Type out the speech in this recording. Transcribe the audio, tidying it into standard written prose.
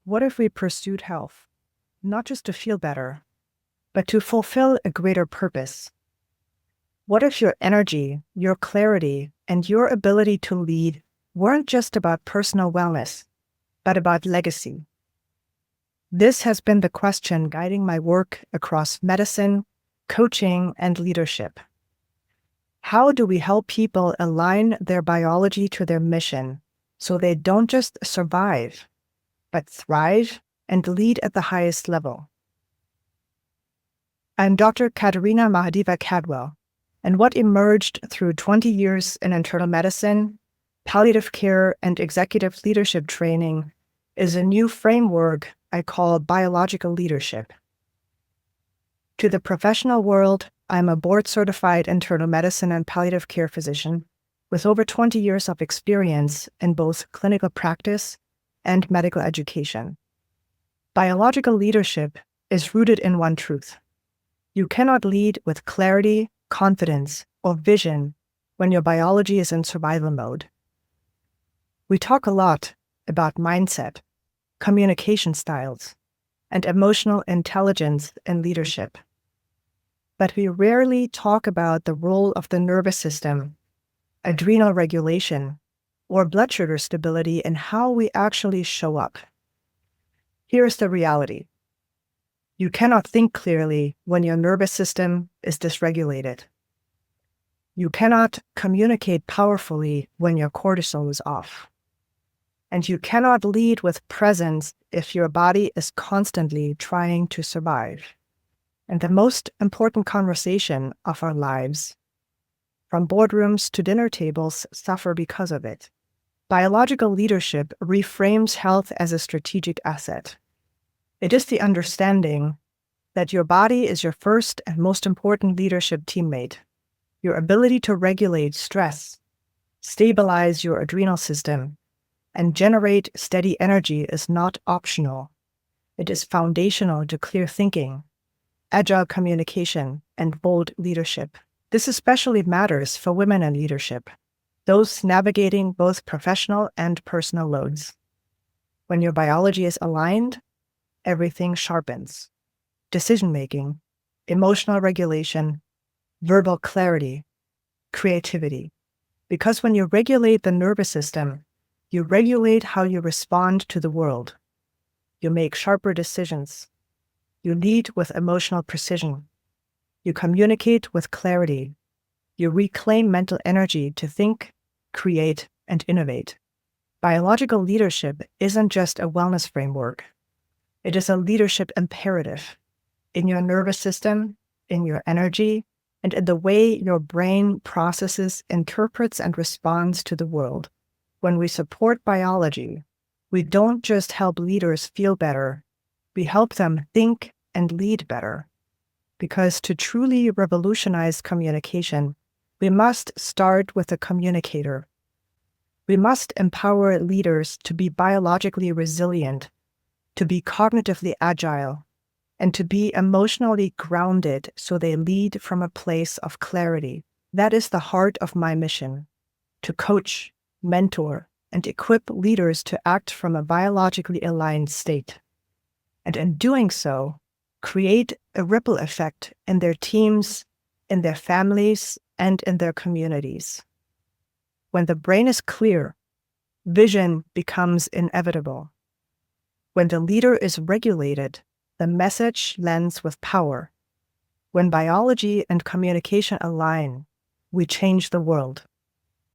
What if we pursued health, not just to feel better, but to fulfill a greater purpose? What if your energy, your clarity, and your ability to lead weren't just about personal wellness, but about legacy? This has been the question guiding my work across medicine, coaching, and leadership. How do we help people align their biology to their mission so they don't just survive, but thrive and lead at the highest level? I'm Dr. Katharina Mahadeva Cadwell, and what emerged through 20 years in internal medicine, palliative care, and executive leadership training is a new framework I call biological leadership. To the professional world, I'm a board-certified internal medicine and palliative care physician with over 20 years of experience in both clinical practice and medical education. Biological leadership is rooted in one truth. You cannot lead with clarity, confidence, or vision when your biology is in survival mode. We talk a lot about mindset, communication styles, and emotional intelligence in leadership. But we rarely talk about the role of the nervous system, adrenal regulation, or blood sugar stability in how we actually show up. Here's the reality. You cannot think clearly when your nervous system is dysregulated. You cannot communicate powerfully when your cortisol is off. And you cannot lead with presence if your body is constantly trying to survive. And the most important conversation of our lives, from boardrooms to dinner tables, suffer because of it. Biological leadership reframes health as a strategic asset. It is the understanding that your body is your first and most important leadership teammate. Your ability to regulate stress, stabilize your adrenal system, and generate steady energy is not optional. It is foundational to clear thinking, agile communication, and bold leadership. This especially matters for women in leadership, those navigating both professional and personal loads. When your biology is aligned, everything sharpens. Decision-making, emotional regulation, verbal clarity, creativity. Because when you regulate the nervous system, you regulate how you respond to the world. You make sharper decisions. You lead with emotional precision. You communicate with clarity. You reclaim mental energy to think, create, and innovate. Biological leadership isn't just a wellness framework. It is a leadership imperative in your nervous system, in your energy, and in the way your brain processes, interprets, and responds to the world. When we support biology, we don't just help leaders feel better, we help them think and lead better. Because to truly revolutionize communication, we must start with the communicator. We must empower leaders to be biologically resilient, to be cognitively agile, and to be emotionally grounded so they lead from a place of clarity. That is the heart of my mission, to coach, mentor, and equip leaders to act from a biologically aligned state. And in doing so, create a ripple effect in their teams, in their families, and in their communities. When the brain is clear, vision becomes inevitable. When the leader is regulated, the message lands with power. When biology and communication align, we change the world.